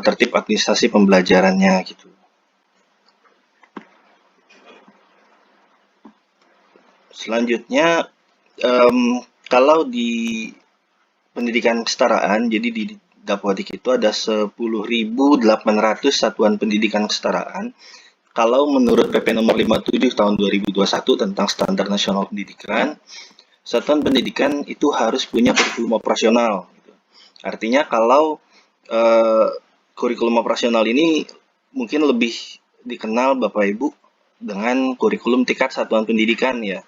tertib administrasi pembelajarannya gitu. Selanjutnya, kalau di pendidikan kesetaraan, jadi di Dapodik itu ada 10.800 satuan pendidikan kesetaraan. Kalau menurut PP nomor 57 tahun 2021 tentang Standar Nasional Pendidikan, satuan pendidikan itu harus punya kurikulum operasional. Artinya kalau kurikulum operasional ini mungkin lebih dikenal Bapak Ibu dengan kurikulum tingkat satuan pendidikan ya.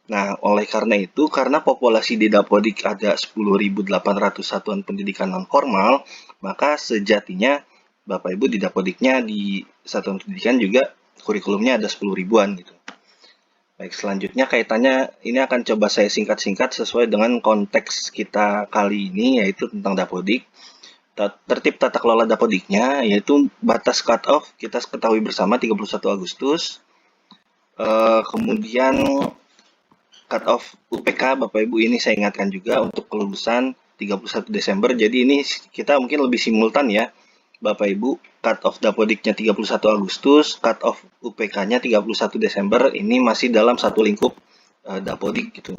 Nah, oleh karena itu, karena populasi di Dapodik ada 10.800 satuan pendidikan non-formal, maka sejatinya Bapak Ibu di Dapodiknya di satuan pendidikan juga kurikulumnya ada 10 ribuan gitu. Baik, selanjutnya kaitannya ini akan coba saya singkat-singkat sesuai dengan konteks kita kali ini, yaitu tentang Dapodik. Tertib tata kelola Dapodiknya, yaitu batas cut-off kita ketahui bersama 31 Agustus. Kemudian cut-off UPK Bapak Ibu ini saya ingatkan juga untuk kelulusan 31 Desember. Jadi ini kita mungkin lebih simultan ya Bapak Ibu. Cut-off Dapodiknya 31 Agustus, cut-off UPK-nya 31 Desember. Ini masih dalam satu lingkup Dapodik gitu.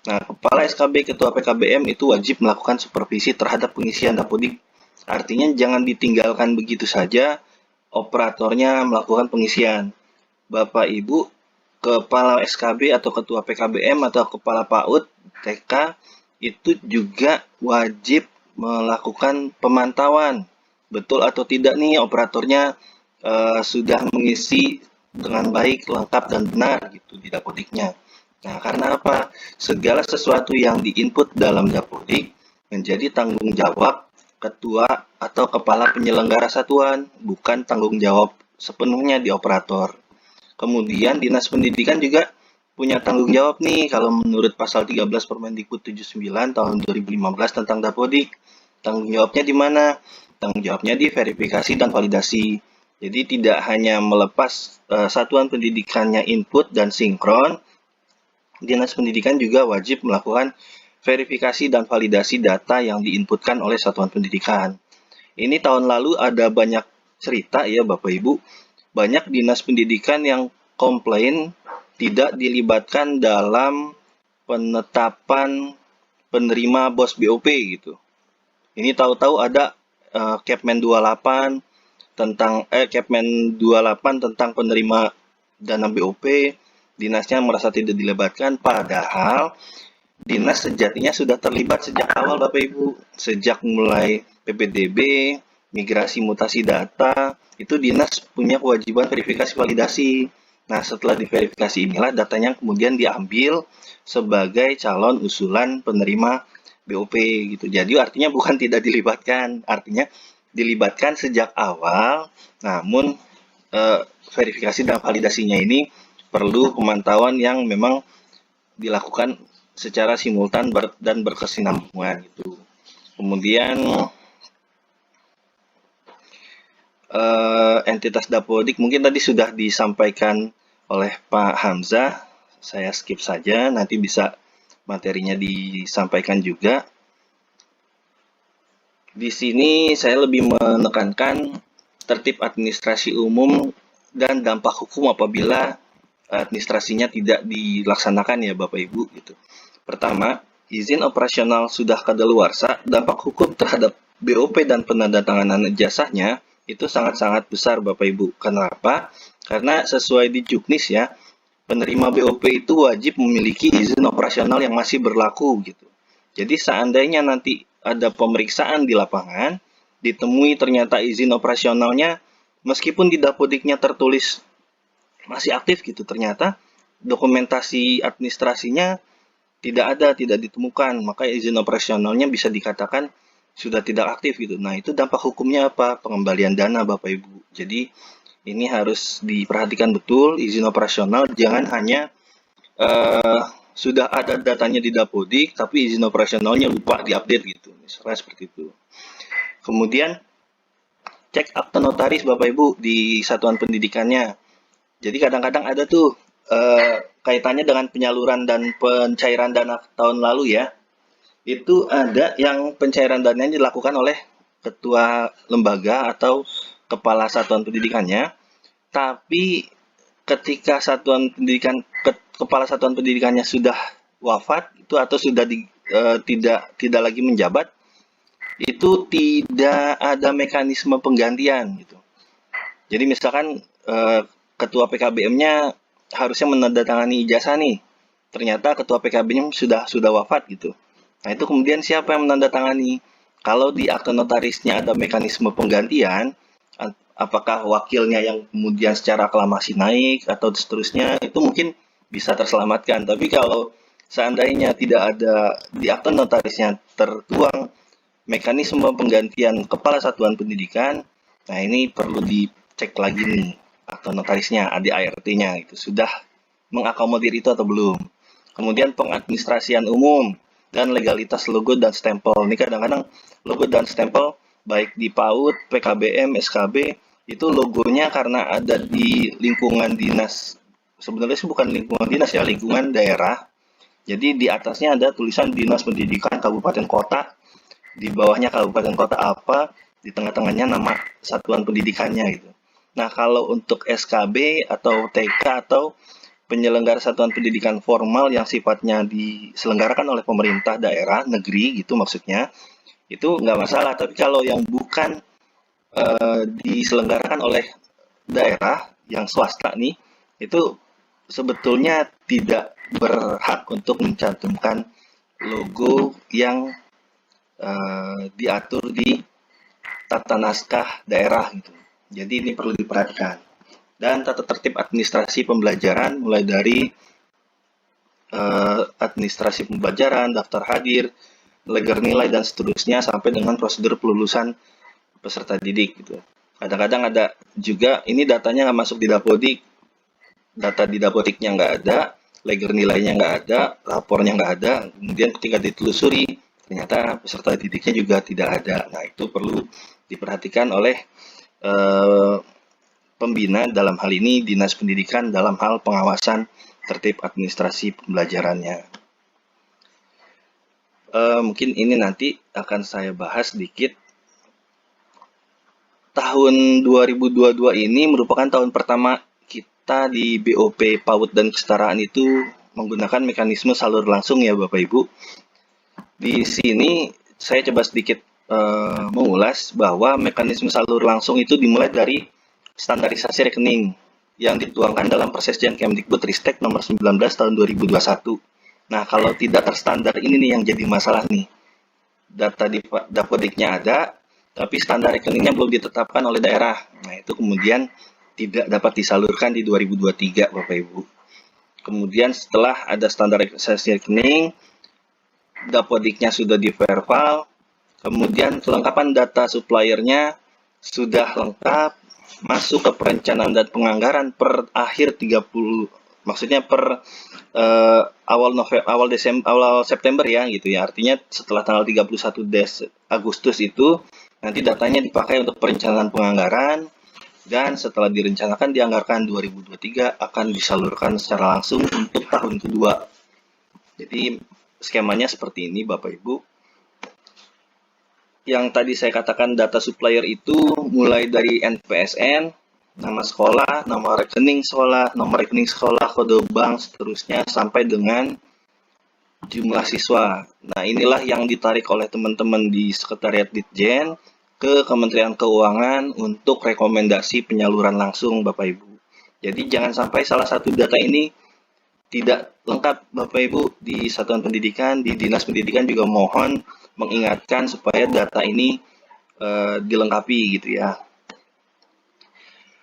Nah, Kepala SKB Ketua PKBM itu wajib melakukan supervisi terhadap pengisian Dapodik. Artinya jangan ditinggalkan begitu saja operatornya melakukan pengisian. Bapak Ibu Kepala SKB atau Ketua PKBM atau Kepala PAUD TK itu juga wajib melakukan pemantauan. Betul atau tidak nih operatornya sudah mengisi dengan baik, lengkap, dan benar gitu di Dapodiknya. Nah, karena apa? Segala sesuatu yang diinput dalam Dapodik menjadi tanggung jawab Ketua atau Kepala Penyelenggara Satuan, bukan tanggung jawab sepenuhnya di operator. Kemudian Dinas Pendidikan juga punya tanggung jawab nih kalau menurut pasal 13 Permendikbud 79 tahun 2015 tentang Dapodik. Tanggung jawabnya di mana? Tanggung jawabnya di verifikasi dan validasi. Jadi tidak hanya melepas satuan pendidikannya input dan sinkron, Dinas Pendidikan juga wajib melakukan verifikasi dan validasi data yang diinputkan oleh satuan pendidikan. Ini tahun lalu ada banyak cerita ya Bapak Ibu. Banyak dinas pendidikan yang komplain tidak dilibatkan dalam penetapan penerima BOS BOP gitu. Ini tahu-tahu ada Kepmen 28 tentang Kepmen 28 tentang penerima dana BOP, dinasnya merasa tidak dilibatkan, padahal dinas sejatinya sudah terlibat sejak awal Bapak Ibu, sejak mulai PPDB, migrasi mutasi data, itu dinas punya kewajiban verifikasi validasi. Nah, setelah diverifikasi inilah datanya kemudian diambil sebagai calon usulan penerima BOP gitu. Jadi artinya bukan tidak dilibatkan, artinya dilibatkan sejak awal, namun verifikasi dan validasinya ini perlu pemantauan yang memang dilakukan secara simultan dan berkesinambungan gitu. Kemudian entitas Dapodik mungkin tadi sudah disampaikan oleh Pak Hamzah, saya skip saja, nanti bisa materinya disampaikan juga. Di sini saya lebih menekankan tertib administrasi umum dan dampak hukum apabila administrasinya tidak dilaksanakan ya Bapak Ibu gitu. Pertama, izin operasional sudah kadaluarsa, dampak hukum terhadap BOP dan penandatanganan ijazahnya itu sangat-sangat besar Bapak Ibu. Kenapa? Karena sesuai di Juknis ya, penerima BOP itu wajib memiliki izin operasional yang masih berlaku gitu. Jadi seandainya nanti ada pemeriksaan di lapangan, ditemui ternyata izin operasionalnya meskipun di Dapodiknya tertulis masih aktif gitu, ternyata dokumentasi administrasinya tidak ada, tidak ditemukan, maka izin operasionalnya bisa dikatakan sudah tidak aktif gitu. Nah, itu dampak hukumnya apa? Pengembalian dana Bapak Ibu. Jadi ini harus diperhatikan betul, izin operasional jangan hanya sudah ada datanya di Dapodik, tapi izin operasionalnya lupa diupdate gitu. Misalnya seperti itu. Kemudian cek akte notaris Bapak Ibu di satuan pendidikannya. Jadi kadang-kadang ada tuh kaitannya dengan penyaluran dan pencairan dana tahun lalu ya. Itu ada yang pencairan dananya dilakukan oleh ketua lembaga atau kepala satuan pendidikannya, tapi ketika kepala satuan pendidikannya sudah wafat itu atau sudah tidak lagi menjabat, itu tidak ada mekanisme penggantian gitu. Jadi misalkan ketua PKBM-nya harusnya menandatangani ijazah nih, ternyata ketua PKB-nya sudah wafat gitu. Nah itu kemudian siapa yang menandatangani? Kalau di akte notarisnya ada mekanisme penggantian, apakah wakilnya yang kemudian secara aklamasi naik atau seterusnya, itu mungkin bisa terselamatkan. Tapi kalau seandainya tidak ada di akte notarisnya tertuang mekanisme penggantian kepala satuan pendidikan, nah ini perlu dicek lagi nih akte notarisnya, ADART-nya itu sudah mengakomodir itu atau belum. Kemudian pengadministrasian umum dan legalitas logo dan stempel. Ini kadang-kadang logo dan stempel baik di PAUD, PKBM, SKB itu logonya karena ada di lingkungan dinas. Sebenarnya sih bukan lingkungan dinas ya, lingkungan daerah. Jadi di atasnya ada tulisan Dinas Pendidikan Kabupaten Kota, di bawahnya kabupaten kota apa, di tengah-tengahnya nama satuan pendidikannya gitu. Nah, kalau untuk SKB atau TK atau penyelenggara satuan pendidikan formal yang sifatnya diselenggarakan oleh pemerintah daerah, negeri gitu maksudnya, itu nggak masalah. Tapi kalau yang bukan diselenggarakan oleh daerah, yang swasta nih, itu sebetulnya tidak berhak untuk mencantumkan logo yang diatur di tata naskah daerah gitu. Jadi ini perlu diperhatikan. Dan tata tertib administrasi pembelajaran mulai dari administrasi pembelajaran, daftar hadir, leger nilai dan seterusnya sampai dengan prosedur pelulusan peserta didik gitu. Kadang-kadang ada juga ini datanya nggak masuk di Dapodik, data di Dapodiknya nggak ada, leger nilainya nggak ada, rapornya nggak ada, kemudian ketika ditelusuri ternyata peserta didiknya juga tidak ada. Nah itu perlu diperhatikan oleh pembina, dalam hal ini Dinas Pendidikan dalam hal pengawasan tertib administrasi pembelajarannya. Mungkin ini nanti akan saya bahas sedikit. Tahun 2022 ini merupakan tahun pertama kita di BOP PAUD dan Kesetaraan itu menggunakan mekanisme salur langsung ya Bapak Ibu. Di sini saya coba sedikit mengulas bahwa mekanisme salur langsung itu dimulai dari standarisasi rekening yang dituangkan dalam Persejen Kemdikbudristek nomor 19 tahun 2021. Nah, kalau tidak terstandar ini nih yang jadi masalah nih. Data di Dapodiknya ada, tapi standar rekeningnya belum ditetapkan oleh daerah. Nah, itu kemudian tidak dapat disalurkan di 2023, Bapak Ibu. Kemudian setelah ada standarisasi rekening, Dapodiknya sudah diverval, kemudian kelengkapan data suppliernya sudah lengkap, masuk ke perencanaan dan penganggaran per akhir 30, maksudnya per awal September ya gitu ya. Artinya setelah tanggal 31 Agustus itu nanti datanya dipakai untuk perencanaan penganggaran, dan setelah direncanakan dianggarkan 2023 akan disalurkan secara langsung untuk tahun kedua. Jadi skemanya seperti ini Bapak Ibu. Yang tadi saya katakan data supplier itu mulai dari NPSN, nama sekolah, nama rekening sekolah, nomor rekening sekolah, kode bank, seterusnya sampai dengan jumlah siswa. Nah, inilah yang ditarik oleh teman-teman di Sekretariat Ditjen ke Kementerian Keuangan untuk rekomendasi penyaluran langsung Bapak Ibu. Jadi jangan sampai salah satu data ini tidak lengkap Bapak Ibu. Di Satuan Pendidikan, di Dinas Pendidikan juga mohon mengingatkan supaya data ini dilengkapi gitu ya.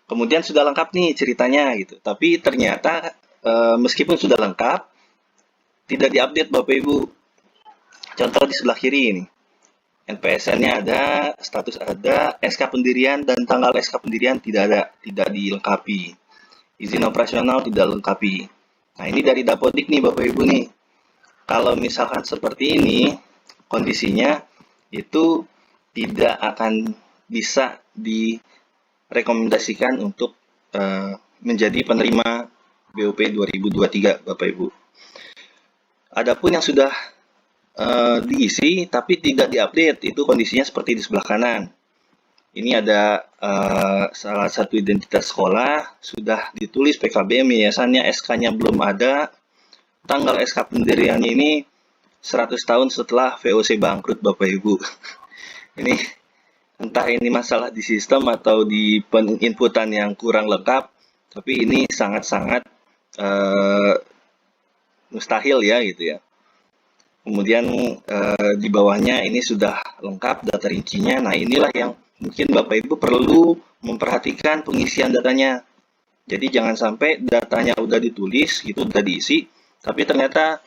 Kemudian sudah lengkap nih ceritanya gitu, tapi ternyata meskipun sudah lengkap tidak diupdate Bapak Ibu. Contoh di sebelah kiri ini, NPSN-nya ada, status ada, SK pendirian dan tanggal SK pendirian tidak ada, tidak dilengkapi. Izin operasional tidak lengkapi. Nah, ini dari Dapodik nih Bapak Ibu nih. Kalau misalkan seperti ini kondisinya, itu tidak akan bisa direkomendasikan untuk menjadi penerima BOP 2023 Bapak Ibu. Adapun yang sudah diisi tapi tidak diupdate. Itu kondisinya seperti di sebelah kanan. Ini ada salah satu identitas sekolah, sudah ditulis PKBM yayasannya, SK-nya belum ada, tanggal SK pendiriannya ini 100 tahun setelah VOC bangkrut, Bapak Ibu. Ini entah ini masalah di sistem atau di peninputan yang kurang lengkap, tapi ini sangat-sangat mustahil ya gitu ya. Kemudian di bawahnya ini sudah lengkap data rincinya. Nah, inilah yang mungkin Bapak Ibu perlu memperhatikan pengisian datanya. Jadi jangan sampai datanya udah ditulis, gitu, udah diisi, tapi ternyata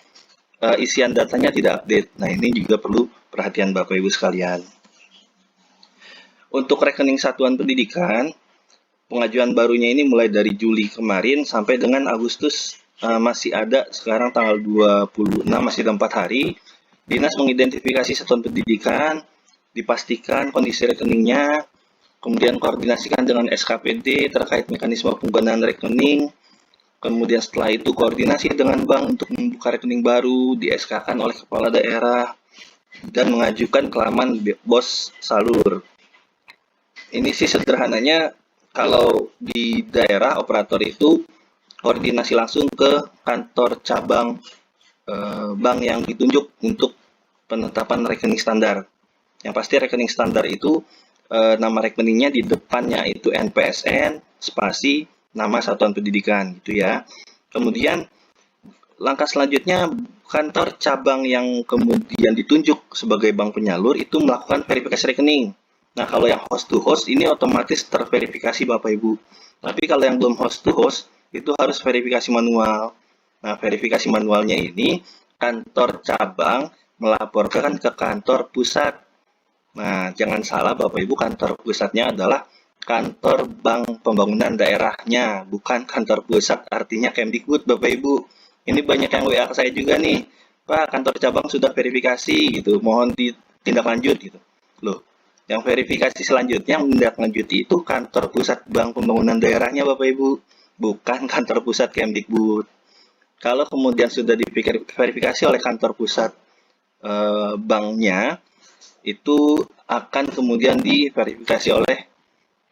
isian datanya tidak update. Nah, ini juga perlu perhatian Bapak Ibu sekalian. Untuk rekening satuan pendidikan, pengajuan barunya ini mulai dari Juli kemarin sampai dengan Agustus masih ada, sekarang tanggal 26, masih ada 4 hari. Dinas mengidentifikasi satuan pendidikan, dipastikan kondisi rekeningnya, kemudian koordinasikan dengan SKPD terkait mekanisme penggunaan rekening, kemudian setelah itu koordinasi dengan bank untuk membuka rekening baru, di SK-kan oleh kepala daerah, dan mengajukan kelaman bos salur. Ini sih sederhananya, kalau di daerah operator itu koordinasi langsung ke kantor cabang bank yang ditunjuk untuk penetapan rekening standar. Yang pasti rekening standar itu nama rekeningnya di depannya itu NPSN, spasi, nama satuan pendidikan gitu ya. Kemudian langkah selanjutnya kantor cabang yang kemudian ditunjuk sebagai bank penyalur itu melakukan verifikasi rekening. Nah, kalau yang host to host ini otomatis terverifikasi Bapak Ibu. Tapi kalau yang belum host to host itu harus verifikasi manual. Nah, verifikasi manualnya ini kantor cabang melaporkan ke kantor pusat. Nah, jangan salah Bapak Ibu, kantor pusatnya adalah kantor bank pembangunan daerahnya, bukan kantor pusat artinya Kemdikbud Bapak Ibu. Ini banyak yang WA ke saya juga nih, Pak, kantor cabang sudah verifikasi gitu, mohon ditindaklanjut gitu. Loh, yang verifikasi selanjutnya menindaklanjuti itu kantor pusat bank pembangunan daerahnya Bapak Ibu, bukan kantor pusat Kemdikbud. Kalau kemudian sudah diverifikasi oleh kantor pusat banknya, itu akan kemudian diverifikasi oleh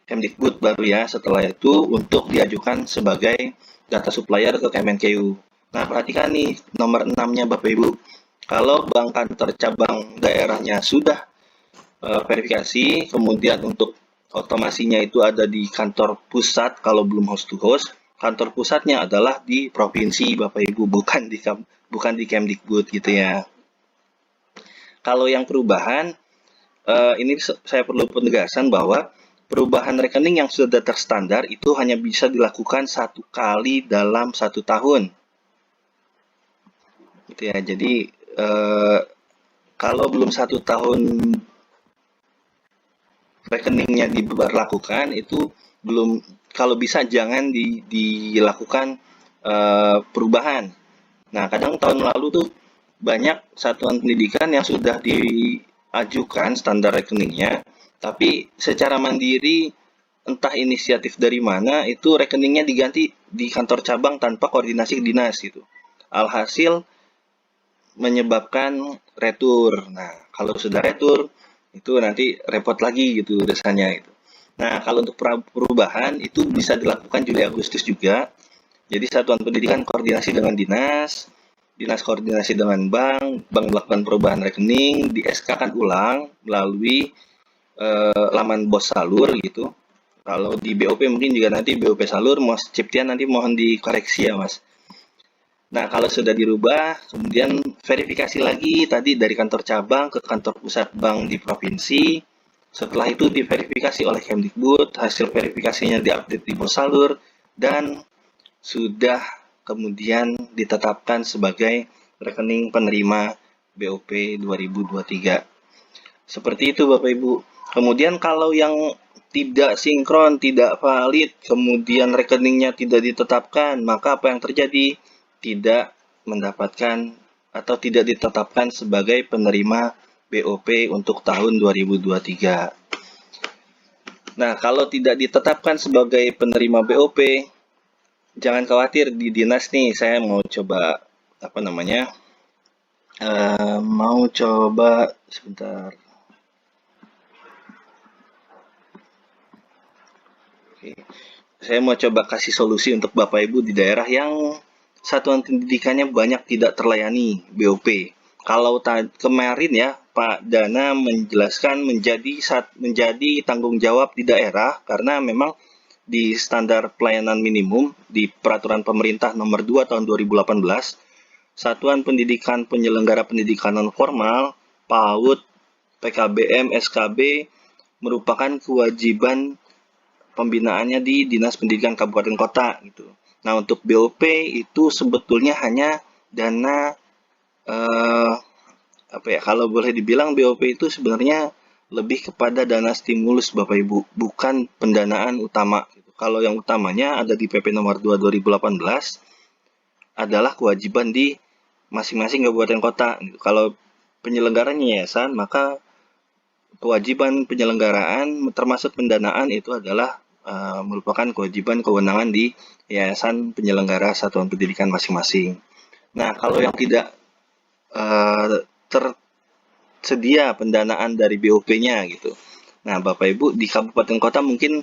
Kemdikbud baru ya, setelah itu untuk diajukan sebagai data supplier ke Kemenkeu. Nah, perhatikan nih nomor 6-nya Bapak Ibu. Kalau bank kantor cabang daerahnya sudah verifikasi, kemudian untuk otomasinya itu ada di kantor pusat kalau belum host to host, kantor pusatnya adalah di provinsi Bapak Ibu, bukan di Kemdikbud gitu ya. Kalau yang perubahan, ini saya perlu penegasan bahwa perubahan rekening yang sudah terstandar itu hanya bisa dilakukan 1 kali dalam 1 tahun. Gitu ya. Jadi kalau belum 1 tahun rekeningnya diberlakukan itu belum, kalau bisa jangan dilakukan perubahan. Nah, kadang tahun lalu tuh banyak satuan pendidikan yang sudah diajukan standar rekeningnya, tapi secara mandiri entah inisiatif dari mana itu rekeningnya diganti di kantor cabang tanpa koordinasi dinas gitu. Alhasil menyebabkan retur. Nah, kalau sudah retur itu nanti repot lagi gitu urusannya itu. Nah, kalau untuk perubahan itu bisa dilakukan Juli Agustus juga. Jadi satuan pendidikan koordinasi dengan dinas, dinas koordinasi dengan bank melakukan perubahan rekening, di SK-kan ulang melalui laman bos salur gitu. Kalau di BOP mungkin juga nanti BOP salur, Mas Ciptian nanti mohon dikoreksi ya Mas. Nah, kalau sudah dirubah, kemudian verifikasi lagi tadi dari kantor cabang ke kantor pusat bank di provinsi. Setelah itu diverifikasi oleh Kemdikbud, hasil verifikasinya diupdate di bos salur, dan sudah kemudian ditetapkan sebagai rekening penerima BOP 2023. Seperti itu Bapak Ibu. Kemudian kalau yang tidak sinkron, tidak valid, kemudian rekeningnya tidak ditetapkan, maka apa yang terjadi? Tidak mendapatkan atau tidak ditetapkan sebagai penerima BOP untuk tahun 2023. Nah, kalau tidak ditetapkan sebagai penerima BOP, jangan khawatir, di dinas nih saya mau coba Mau coba sebentar. Oke. Saya mau coba kasih solusi untuk Bapak Ibu di daerah yang satuan pendidikannya banyak tidak terlayani BOP. Kalau kemarin ya Pak Dana menjelaskan menjadi tanggung jawab di daerah karena memang di standar pelayanan minimum di peraturan pemerintah nomor 2 tahun 2018, satuan pendidikan penyelenggara pendidikan non formal, PAUD, PKBM, SKB merupakan kewajiban pembinaannya di Dinas Pendidikan Kabupaten Kota gitu. Nah, untuk BOP itu sebetulnya hanya dana eh, apa ya? Kalau boleh dibilang BOP itu sebenarnya lebih kepada dana stimulus Bapak Ibu, bukan pendanaan utama gitu. Kalau yang utamanya ada di PP nomor 2 2018 adalah kewajiban di masing-masing kabupaten kota gitu. Kalau penyelenggaranya yayasan, maka kewajiban penyelenggaraan termasuk pendanaan itu adalah merupakan kewajiban kewenangan di yayasan penyelenggara satuan pendidikan masing-masing. Nah, kalau yang tidak tersedia pendanaan dari BOP-nya gitu. Nah, Bapak Ibu di kabupaten kota mungkin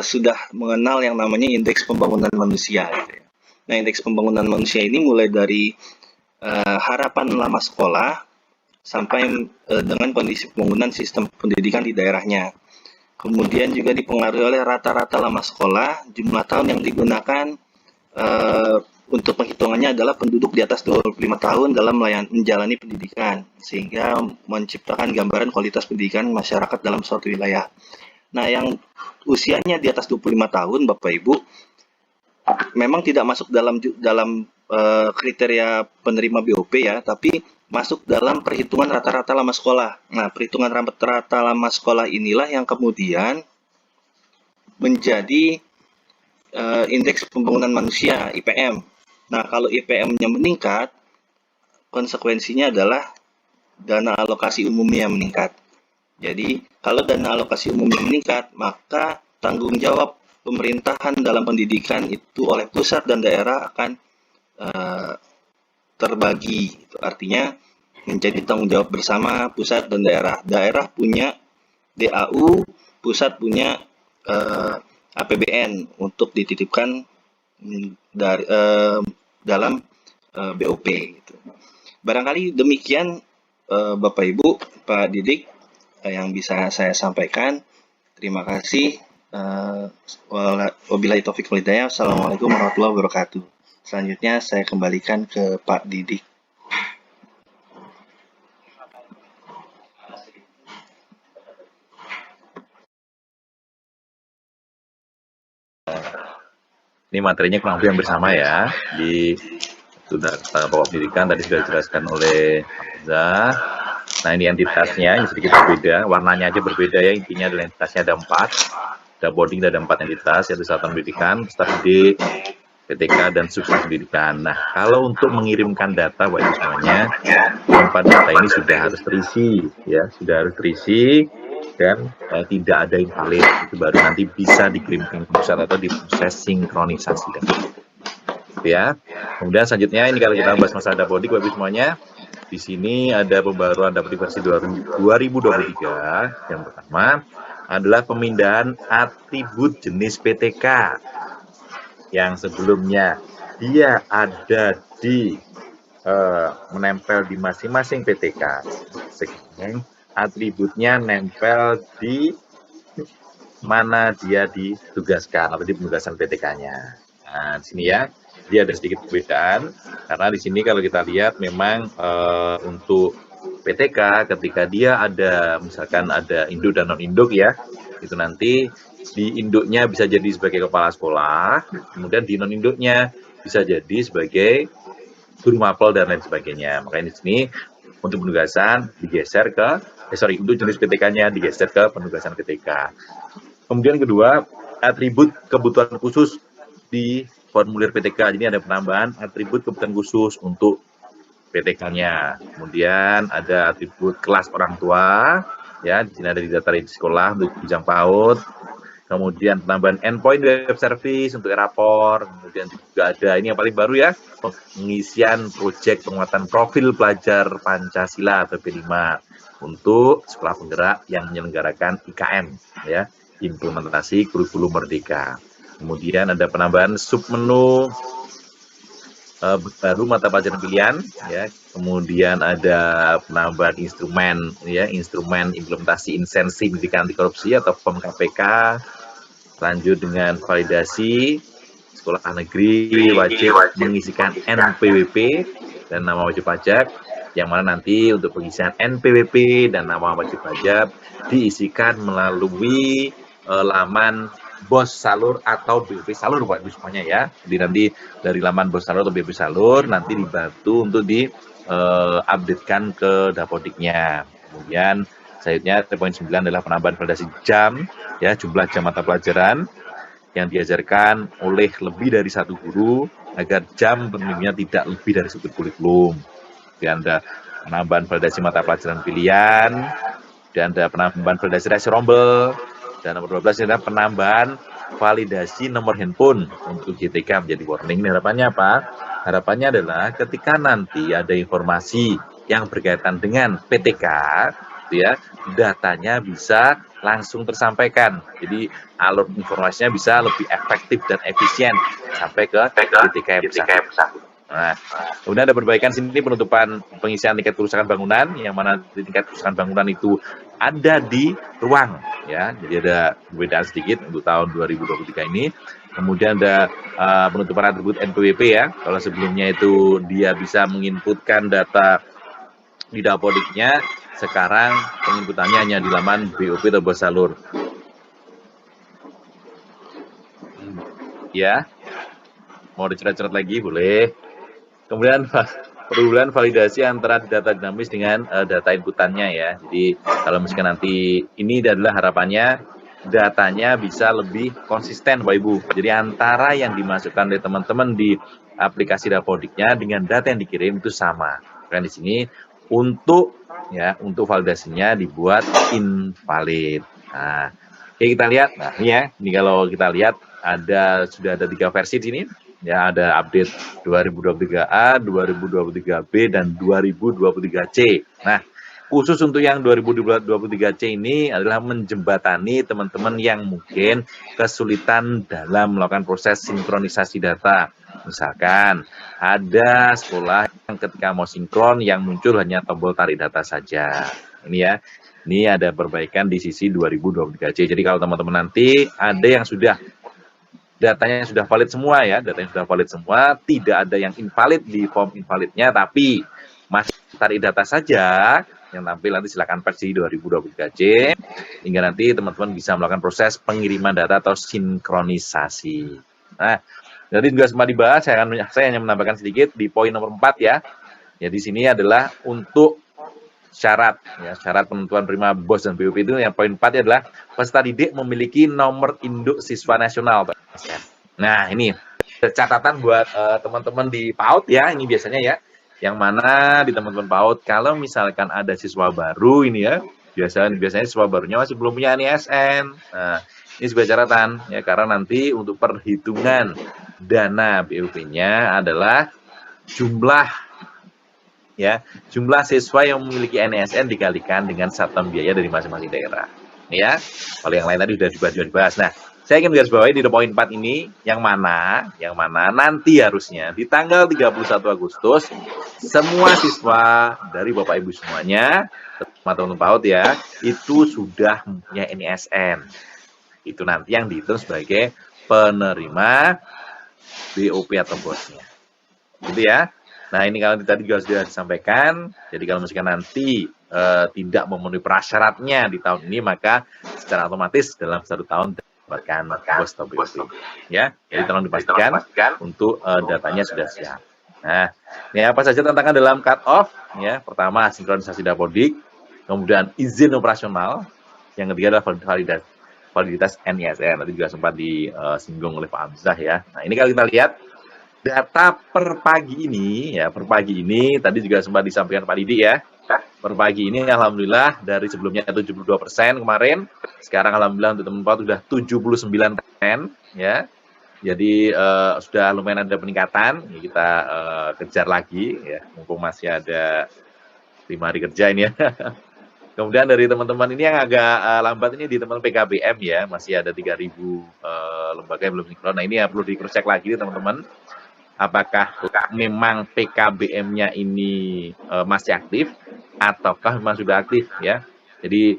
sudah mengenal yang namanya indeks pembangunan manusia. Gitu ya. Nah, indeks pembangunan manusia ini mulai dari harapan lama sekolah sampai dengan kondisi pembangunan sistem pendidikan di daerahnya. Kemudian juga dipengaruhi oleh rata-rata lama sekolah, jumlah tahun yang digunakan untuk penghitungannya adalah penduduk di atas 25 tahun dalam menjalani pendidikan, sehingga menciptakan gambaran kualitas pendidikan masyarakat dalam suatu wilayah. Nah, yang usianya di atas 25 tahun, Bapak Ibu, memang tidak masuk dalam kriteria penerima BOP ya, tapi masuk dalam perhitungan rata-rata lama sekolah. Nah, perhitungan rata-rata lama sekolah inilah yang kemudian menjadi indeks pembangunan manusia (IPM). Nah, kalau IPM-nya meningkat, konsekuensinya adalah dana alokasi umumnya meningkat. Jadi, kalau dana alokasi umumnya meningkat, maka tanggung jawab pemerintahan dalam pendidikan itu oleh pusat dan daerah akan terbagi. Itu artinya menjadi tanggung jawab bersama pusat dan daerah. Daerah punya DAU, pusat punya APBN untuk dititipkan dari dalam BOP. Gitu. Barangkali demikian Bapak Ibu, Pak Didik yang bisa saya sampaikan. Terima kasih. Wabillahi taufiq wal hidayah. Assalamualaikum warahmatullahi wabarakatuh. Selanjutnya saya kembalikan ke Pak Didik. Ini materinya kurang lebih yang bersama ya. Di sudah pokok pendidikan tadi sudah dijelaskan oleh Hamzah. Nah, ini entitasnya ini sedikit berbeda, warnanya aja berbeda ya. Intinya adalah entitasnya ada 4. Ada boarding ada 4 entitas, yaitu satuan pendidikan, peserta didik, PTK, dan substansi pendidikan. Nah, kalau untuk mengirimkan data buat itu semuanya, 4 data ini sudah harus terisi ya, sudah harus terisi dan tidak ada invalid, itu baru nanti bisa dikirimkan ke pusat atau diproses sinkronisasi ya. Kemudian selanjutnya ini kalau kita bahas masalah dapodik Bapak Ibu semuanya, di sini ada pembaruan dapodik versi 2023. Yang pertama adalah pemindahan atribut jenis PTK yang sebelumnya dia ada di menempel di masing-masing PTK. Sekarang atributnya nempel di mana dia ditugaskan atau di penugasan PTK-nya. Nah, di sini ya, dia ada sedikit perbedaan karena di sini kalau kita lihat memang untuk PTK ketika dia ada misalkan ada induk dan non induk ya, itu nanti di induknya bisa jadi sebagai kepala sekolah, kemudian di non induknya bisa jadi sebagai guru mapel dan lain sebagainya. Makanya di sini untuk penugasan digeser ke untuk jenis PTK-nya digeser ke penugasan PTK. Kemudian kedua, atribut kebutuhan khusus di formulir PTK. Jadi ada penambahan atribut kebutuhan khusus untuk PTK-nya. Kemudian ada atribut kelas orang tua, ya di sini ada di data di sekolah untuk jenjang PAUD. kemudian penambahan endpoint web service untuk Erapor, kemudian juga ada ini yang paling baru ya, pengisian proyek penguatan profil pelajar Pancasila atau P5 untuk sekolah penggerak yang menyelenggarakan IKM ya, implementasi kurikulum merdeka. Kemudian ada penambahan submenu baru mata pelajaran pilihan ya, kemudian ada penambahan instrumen ya, instrumen implementasi insensi pendidikan anti korupsi atau PEM KPK, lanjut dengan validasi sekolah negeri wajib mengisikan NPWP dan nama wajib pajak, yang mana nanti untuk pengisian NPWP dan nama wajib pajak diisikan melalui laman BOS Salur atau BP Salur Pak Ibu semuanya ya. Jadi nanti dari laman BOS Salur atau BP Salur nanti dibantu untuk di updatekan ke Dapodiknya. Kemudian selanjutnya poin 9 adalah penambahan validasi jam ya, jumlah jam mata pelajaran yang diajarkan oleh lebih dari satu guru agar jam penunjuknya tidak lebih dari satu kurikulum. Dan ada penambahan validasi mata pelajaran pilihan, dan ada penambahan validasi resi rombel, dan nomor 12 adalah penambahan validasi nomor handphone untuk GTK menjadi warning. Ini harapannya apa? Harapannya adalah ketika nanti ada informasi yang berkaitan dengan PTK, ya, datanya bisa langsung tersampaikan. Jadi alur informasinya bisa lebih efektif dan efisien sampai ke GTK yang bersangkutan. Nah, kemudian ada perbaikan sini penutupan pengisian tingkat kerusakan bangunan, yang mana tingkat kerusakan bangunan itu ada di ruang ya. Jadi ada perbedaan sedikit untuk tahun 2023 ini. Kemudian ada penutupan atribut NPWP ya. Kalau sebelumnya itu dia bisa menginputkan data di Dapodiknya, sekarang penginputannya hanya di laman BOP atau BOS Salur. Ya, mau dicerat-cerat lagi boleh. Kemudian perubahan validasi antara data dinamis dengan data inputannya ya. Jadi kalau misalkan nanti ini adalah harapannya datanya bisa lebih konsisten Bapak Ibu. Jadi antara yang dimasukkan oleh teman-teman di aplikasi Dapodiknya dengan data yang dikirim itu sama. Kan di sini untuk validasinya dibuat invalid. Nah, oke kita lihat. Nah, ini ya. Ini kalau kita lihat sudah ada 3 versi di sini. Ya, ada update 2023A, 2023B, dan 2023C. Nah, khusus untuk yang 2023C ini adalah menjembatani teman-teman yang mungkin kesulitan dalam melakukan proses sinkronisasi data. Misalkan ada sekolah yang ketika mau sinkron yang muncul hanya tombol tarik data saja. Ini ya, ini ada perbaikan di sisi 2023C. Jadi kalau teman-teman nanti ada yang sudah datanya sudah valid semua ya, datanya sudah valid semua, tidak ada yang invalid di form invalidnya, tapi masih tarik data saja, yang tampil nanti silakan versi 2023C, hingga nanti teman-teman bisa melakukan proses pengiriman data atau sinkronisasi. Nah, jadi juga sempat dibahas, saya hanya menambahkan sedikit di poin nomor 4 ya. Ya di sini adalah untuk syarat ya, syarat penentuan prima BOS dan BOP itu yang poin 4 adalah peserta didik memiliki nomor induk siswa nasional. Nah, ini catatan buat teman-teman di PAUD ya, ini biasanya ya, yang mana di teman-teman PAUD kalau misalkan ada siswa baru ini ya, biasanya siswa barunya masih belum punya NISN. Nah, ini sebagai catatan ya, karena nanti untuk perhitungan dana BOP-nya adalah jumlah siswa yang memiliki NISN dikalikan dengan satuan biaya dari masing-masing daerah. Ya, kalau yang lain tadi sudah dibahas. Nah, saya ingin garis bawahi di poin 4 ini, yang mana nanti harusnya di tanggal 31 Agustus semua siswa dari Bapak Ibu semuanya, teman-teman PAUD ya, itu sudah mempunyai NISN. Itu nanti yang dihitung sebagai penerima BOP atau BOS-nya. Gitu ya. Nah, ini kalau tadi juga sudah disampaikan, jadi kalau misalkan nanti tidak memenuhi prasyaratnya di tahun ini, maka secara otomatis dalam 1 tahun dapatkan BOS atau BOP. Ya, jadi tolong dipastikan untuk datanya sudah siap. Nah, ini apa saja tantangan dalam cut-off? Ya, pertama sinkronisasi Dapodik, kemudian izin operasional, yang ketiga adalah validitas NISN. Tadi juga sempat disinggung oleh Pak Hamzah ya. Nah, ini kalau kita lihat data per pagi ini tadi juga sempat disampaikan Pak Didi ya. per pagi ini alhamdulillah dari sebelumnya 72% kemarin, sekarang alhamdulillah untuk teman-teman sudah 79% ya. Jadi sudah lumayan ada peningkatan, ya, kita kejar lagi ya, mumpung masih ada 5 hari kerja ini ya. Kemudian dari teman-teman ini yang agak lambat ini di teman PKBM ya, masih ada 3.000 lembaga yang belum sinkron. Nah ini ya perlu di-cross-check lagi teman-teman, apakah memang PKBM-nya ini masih aktif ataukah memang sudah aktif ya. Jadi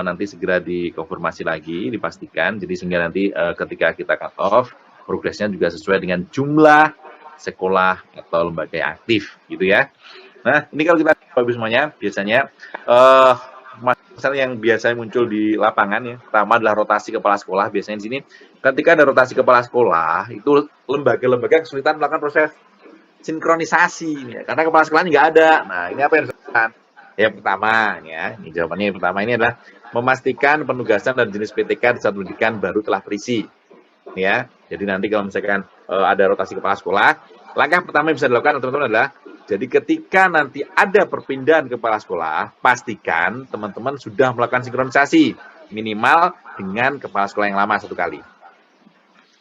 nanti segera dikonfirmasi lagi, dipastikan. Jadi sehingga nanti ketika kita cut off, progresnya juga sesuai dengan jumlah sekolah atau lembaga yang aktif gitu ya. Nah, ini kalau kita Bapak semuanya, biasanya masalah yang biasanya muncul di lapangan ya, pertama adalah rotasi kepala sekolah. Biasanya di sini, ketika ada rotasi kepala sekolah, itu lembaga-lembaga kesulitan melakukan proses sinkronisasi, ya, karena kepala sekolahnya nggak ada. Nah, ini apa yang harus dilakukan? Yang pertama, ya, ini jawabannya yang pertama ini adalah memastikan penugasan dan jenis PTK di satu pendidikan baru telah terisi. Ya, jadi nanti kalau misalkan ada rotasi kepala sekolah, langkah pertama yang bisa dilakukan teman-teman adalah jadi ketika nanti ada perpindahan kepala sekolah, pastikan teman-teman sudah melakukan sinkronisasi minimal dengan kepala sekolah yang lama 1 kali.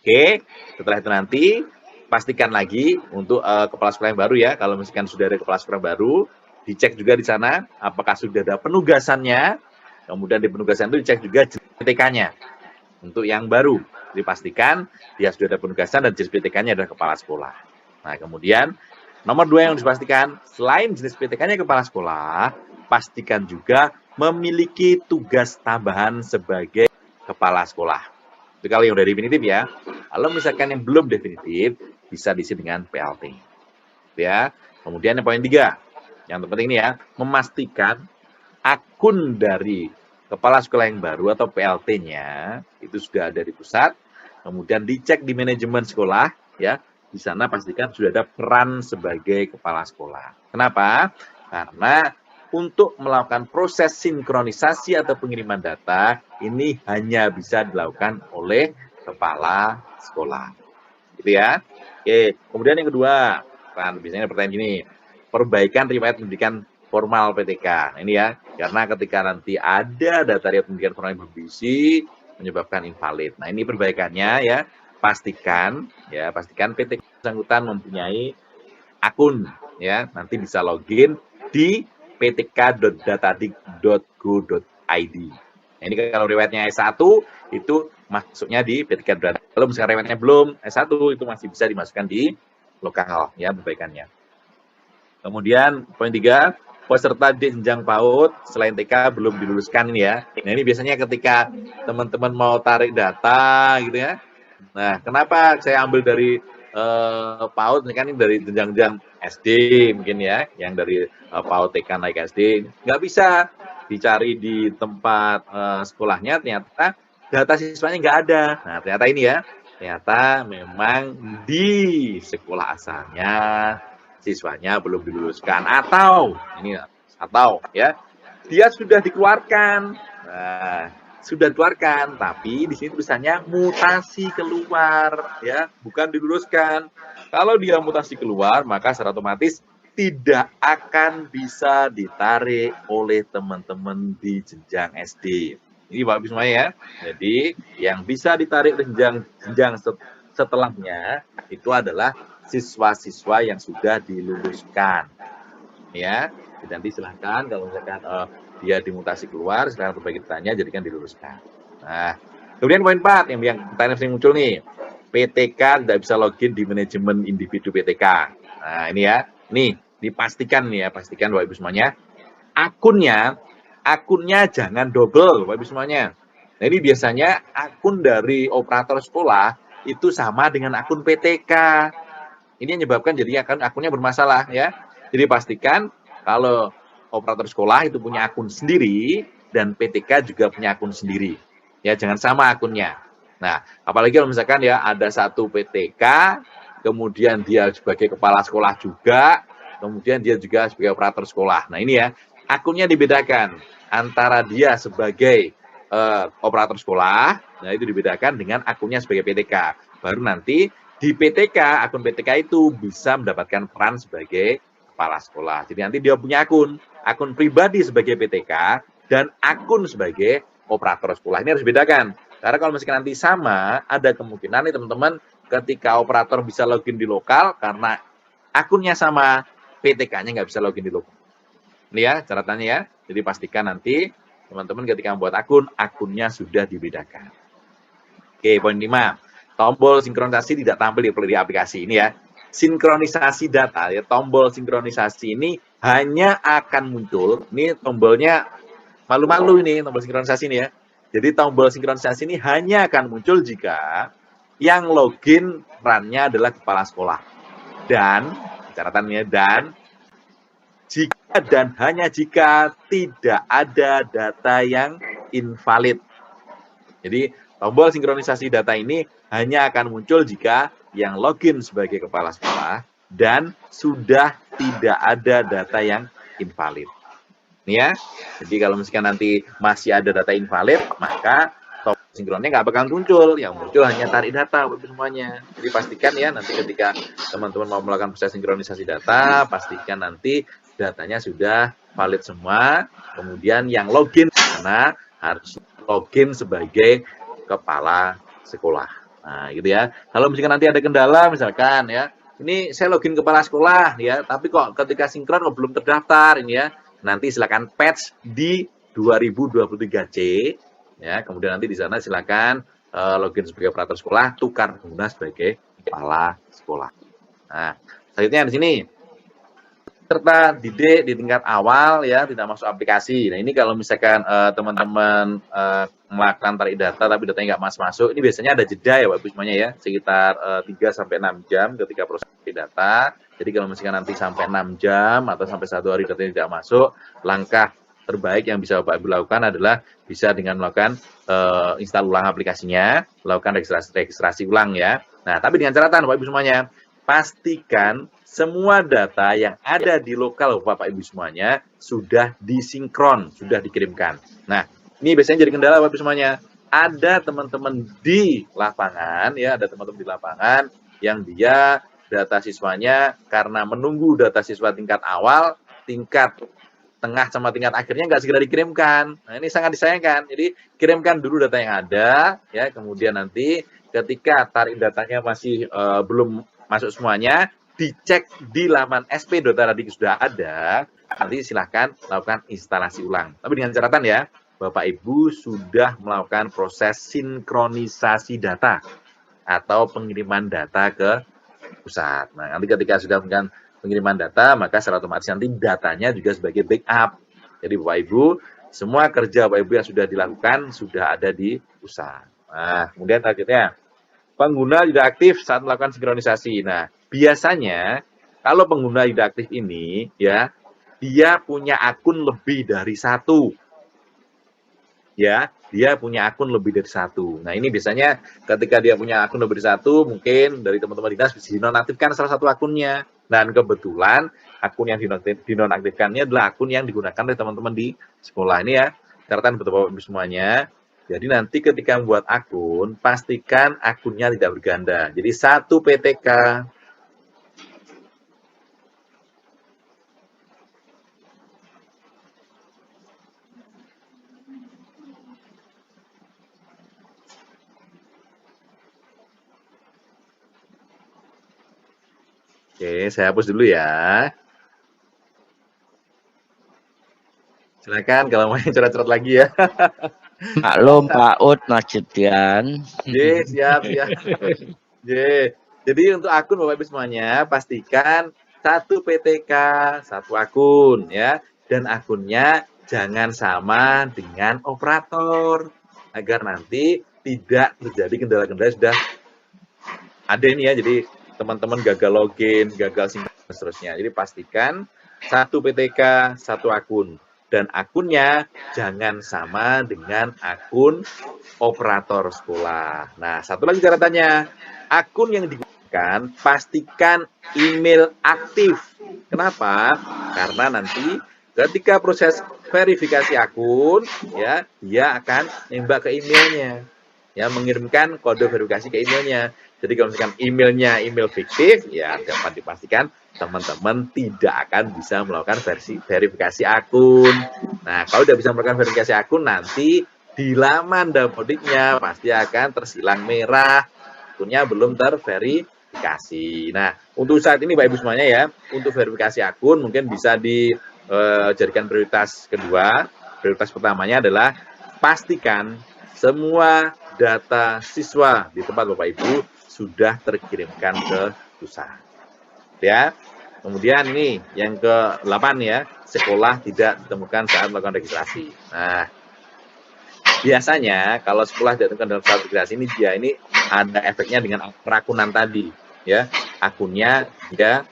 Oke, setelah itu nanti pastikan lagi untuk kepala sekolah yang baru ya, kalau misalkan sudah ada kepala sekolah yang baru, dicek juga di sana apakah sudah ada penugasannya, kemudian di penugasan itu dicek juga PTK-nya untuk yang baru. Dipastikan dia sudah ada penugasan dan jenis PTK-nya adalah kepala sekolah. Nah, kemudian nomor 2 yang dipastikan, selain jenis PTK-nya kepala sekolah, pastikan juga memiliki tugas tambahan sebagai kepala sekolah. Itu kalau yang udah definitif ya. Kalau misalkan yang belum definitif, bisa diisi dengan PLT. Ya. Kemudian yang poin 3, yang terpenting ini ya, memastikan akun dari kepala sekolah yang baru atau PLT-nya itu sudah ada di pusat, kemudian dicek di manajemen sekolah ya. Di sana pastikan sudah ada peran sebagai kepala sekolah. Kenapa? Karena untuk melakukan proses sinkronisasi atau pengiriman data ini hanya bisa dilakukan oleh kepala sekolah. Gitu ya. Oke, kemudian yang kedua, kan biasanya pertanyaan gini, perbaikan riwayat pendidikan formal PTK. Nah, ini ya, karena ketika nanti ada data riwayat pendidikan formal yang berisi menyebabkan invalid. Nah, ini perbaikannya ya, pastikan PTK bersangkutan mempunyai akun ya, nanti bisa login di ptk.datadik.go.id. Nah, ini kalau riwayatnya S1 itu masuknya di PTK. Kalau misalkan riwayatnya belum S1 itu masih bisa dimasukkan di lokal ya perbaikannya. Kemudian poin 3, peserta di jenjang PAUD selain TK belum diluluskan ini ya. Nah, ini biasanya ketika teman-teman mau tarik data gitu ya. Nah, kenapa saya ambil dari PAUD, ini kan ini dari jenjang SD mungkin ya, yang dari PAUD TK naik SD, nggak bisa dicari di tempat sekolahnya, ternyata data siswanya nggak ada. Nah, ternyata ini ya, ternyata memang di sekolah asalnya siswanya belum diluluskan atau ya dia sudah dikeluarkan. Nah, sudah dikeluarkan, tapi di sini tulisannya mutasi keluar, ya, bukan diluluskan. Kalau dia mutasi keluar, maka secara otomatis tidak akan bisa ditarik oleh teman-teman di jenjang SD. Ini Bapak Ibu semuanya ya. Jadi yang bisa ditarik di jenjang setelahnya itu adalah siswa-siswa yang sudah diluluskan. Ya, jadi nanti silahkan kalau misalkan dia dimutasi keluar, silahkan perbaiki tanya, jadikan diluluskan. Nah, kemudian poin 4 yang pertanyaan sering muncul nih, PTK tidak bisa login di manajemen individu PTK. Nah, ini ya, nih dipastikan nih ya, pastikan Bapak Ibu semuanya, akunnya jangan double Bapak Ibu semuanya. Nah, ini biasanya akun dari operator sekolah itu sama dengan akun PTK. Ini yang menyebabkan jadi akunnya bermasalah ya. Jadi pastikan kalau operator sekolah itu punya akun sendiri dan PTK juga punya akun sendiri. Ya, jangan sama akunnya. Nah, apalagi kalau misalkan ya ada satu PTK, kemudian dia sebagai kepala sekolah juga, kemudian dia juga sebagai operator sekolah. Nah, ini ya, akunnya dibedakan antara dia sebagai operator sekolah, nah itu dibedakan dengan akunnya sebagai PTK. Baru nanti di PTK, akun PTK itu bisa mendapatkan peran sebagai kepala sekolah. Jadi nanti dia punya akun. akun pribadi sebagai PTK dan akun sebagai operator sekolah. Ini harus bedakan. Karena kalau misalkan nanti sama, ada kemungkinan nih teman-teman ketika operator bisa login di lokal karena akunnya sama, PTK-nya nggak bisa login di lokal. Ini ya catatannya ya. Jadi pastikan nanti teman-teman ketika membuat akun, akunnya sudah dibedakan. Oke, poin 5. Tombol sinkronisasi tidak tampil di aplikasi ini ya. Sinkronisasi data ya, tombol sinkronisasi ini hanya akan muncul, ini tombolnya malu-malu ini tombol sinkronisasi ini ya. Jadi tombol sinkronisasi ini hanya akan muncul jika yang login RAN-nya adalah kepala sekolah. Dan catatannya dan jika dan hanya jika tidak ada data yang invalid. Jadi tombol sinkronisasi data ini hanya akan muncul jika yang login sebagai kepala sekolah dan sudah tidak ada data yang invalid. Ini ya. Jadi kalau misalkan nanti masih ada data invalid, maka tombol sinkronnya nggak bakal muncul. Yang muncul hanya tarik data buat semuanya. Jadi pastikan ya nanti ketika teman-teman mau melakukan proses sinkronisasi data, pastikan nanti datanya sudah valid semua. Kemudian yang login karena harus login sebagai kepala sekolah. Nah, gitu ya. Kalau misalkan nanti ada kendala, misalkan ya, ini saya login kepala sekolah ya, tapi kok ketika sinkron kok belum terdaftar ini ya. Nanti silakan patch di 2023C ya. Kemudian nanti di sana silakan login sebagai operator sekolah, tukar pengguna sebagai kepala sekolah. Nah, selanjutnya di sini serta didik di tingkat awal ya tidak masuk aplikasi. Nah ini kalau misalkan teman-teman melakukan tarik data tapi datanya nggak masuk, ini biasanya ada jeda ya Bapak Ibu semuanya ya, sekitar 3-6 jam ketika proses tarik data. Jadi kalau misalkan nanti sampai 6 jam atau sampai 1 hari datanya tidak masuk, langkah terbaik yang bisa Bapak Ibu lakukan adalah bisa dengan melakukan install ulang aplikasinya, melakukan registrasi ulang ya. Nah tapi dengan catatan Bapak Ibu semuanya, pastikan semua data yang ada di lokal Bapak Ibu semuanya sudah disinkron, sudah dikirimkan. Nah, ini biasanya jadi kendala Bapak Ibu semuanya. Ada teman-teman di lapangan ya, ada teman-teman di lapangan yang dia data siswanya karena menunggu data siswa tingkat awal, tingkat tengah sama tingkat akhirnya nggak segera dikirimkan. Nah, ini sangat disayangkan. Jadi kirimkan dulu data yang ada ya, kemudian nanti ketika tarik datanya masih belum masuk semuanya, dicek di laman sp.rading sudah ada, nanti silahkan lakukan instalasi ulang. Tapi dengan catatan ya, Bapak Ibu sudah melakukan proses sinkronisasi data atau pengiriman data ke pusat. Nah, nanti ketika sudah melakukan pengiriman data, maka secara otomatis nanti datanya juga sebagai backup. Jadi Bapak Ibu, semua kerja Bapak Ibu yang sudah dilakukan sudah ada di pusat. Nah, kemudian selanjutnya, pengguna tidak aktif saat melakukan sinkronisasi. Nah, biasanya kalau pengguna tidak aktif ini ya, dia punya akun lebih dari satu. Ya, dia punya akun lebih dari satu. Nah, ini biasanya ketika dia punya akun lebih dari satu, mungkin dari teman-teman dinas bisa dinonaktifkan salah satu akunnya. Dan kebetulan akun yang dinonaktifkannya adalah akun yang digunakan oleh teman-teman di sekolah. Ini ya, catatan betul Bapak Ibu semuanya. Jadi nanti ketika membuat akun, pastikan akunnya tidak berganda. Jadi satu PTK. Oke, saya hapus dulu ya. Silakan kalau mau curhat-curhat lagi ya. Maklum Pak Ud Nasution. Siap. Jadi untuk akun Bapak Ibu semuanya, pastikan satu PTK, satu akun ya. Dan akunnya jangan sama dengan operator. Agar nanti tidak terjadi kendala-kendala sudah ada ini ya. Jadi teman-teman gagal login, gagal sinkron dan seterusnya. Jadi pastikan satu PTK, satu akun. Dan akunnya jangan sama dengan akun operator sekolah. Nah, satu lagi catatannya, akun yang digunakan pastikan email aktif. Kenapa? Karena nanti ketika proses verifikasi akun, ya dia akan nembak ke emailnya. ya mengirimkan kode verifikasi ke emailnya. Jadi kalau misalkan emailnya email fiktif, ya dapat dipastikan teman-teman tidak akan bisa melakukan verifikasi akun. Nah, kalau tidak bisa melakukan verifikasi akun, nanti di laman Dapodiknya pasti akan tersilang merah, akunnya belum terverifikasi. Nah, untuk saat ini Bapak Ibu semuanya ya, untuk verifikasi akun mungkin bisa dijadikan prioritas kedua. Prioritas pertamanya adalah pastikan semua data siswa di tempat Bapak Ibu sudah terkirimkan ke pusat. Ya. Kemudian ini yang ke-8 ya, sekolah tidak ditemukan saat melakukan registrasi. Nah, biasanya kalau sekolah tidak ditemukan dalam saat registrasi ini dia ini ada efeknya dengan perakunan tadi, ya. Akunnya dia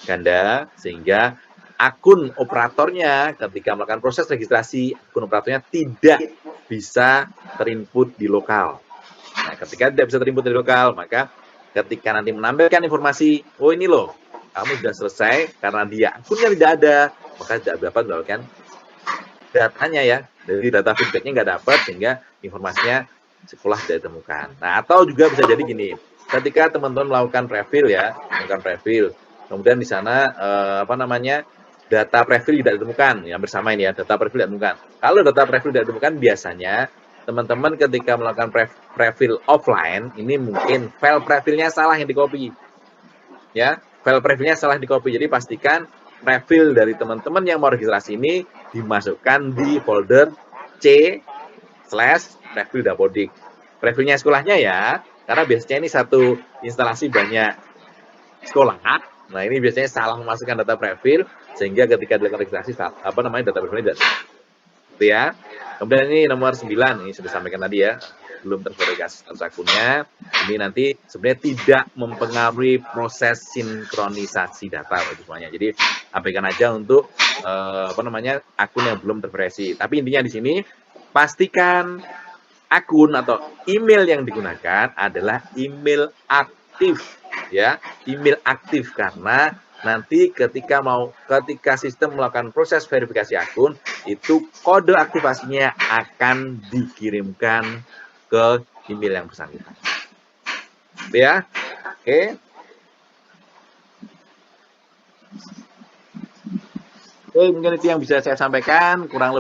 ganda sehingga akun operatornya ketika melakukan proses registrasi, akun operatornya tidak bisa terinput di lokal. Nah, ketika tidak bisa terinput di lokal, maka ketika nanti menampilkan informasi, oh ini loh, kamu sudah selesai, karena dia akunnya tidak ada, maka tidak dapat mendapatkan datanya ya, dari data feedbacknya nggak dapat, sehingga informasinya sekolah tidak ditemukan. Nah, atau juga bisa jadi gini, ketika teman-teman melakukan prefill ya, kemudian di sana data prefill tidak ditemukan, yang bersama ini ya, data prefill tidak ditemukan. Kalau data prefill tidak ditemukan, biasanya teman-teman ketika melakukan prefill offline, ini mungkin file prefillnya salah yang di-copy. Ya, file prefillnya salah di-copy. Jadi pastikan prefill dari teman-teman yang mau registrasi ini dimasukkan di folder C/prefill Dapodik. Prefillnya sekolahnya ya, karena biasanya ini satu instalasi banyak sekolah. Nah, ini biasanya salah memasukkan data prefill sehingga ketika dilakukan registrasi data prefillnya tidak gitu ya. Kemudian ini nomor 9, ini sudah disampaikan tadi ya, belum terverifikasi status akunnya. Ini nanti sebenarnya tidak mempengaruhi proses sinkronisasi data semuanya. Jadi abaikan aja untuk akun yang belum terverifikasi. Tapi intinya di sini pastikan akun atau email yang digunakan adalah email aktif ya, email aktif karena nanti ketika sistem melakukan proses verifikasi akun, itu kode aktivasinya akan dikirimkan ke email yang bersangkutan. Ya, oke. Oke, mungkin itu yang bisa saya sampaikan, kurang lebih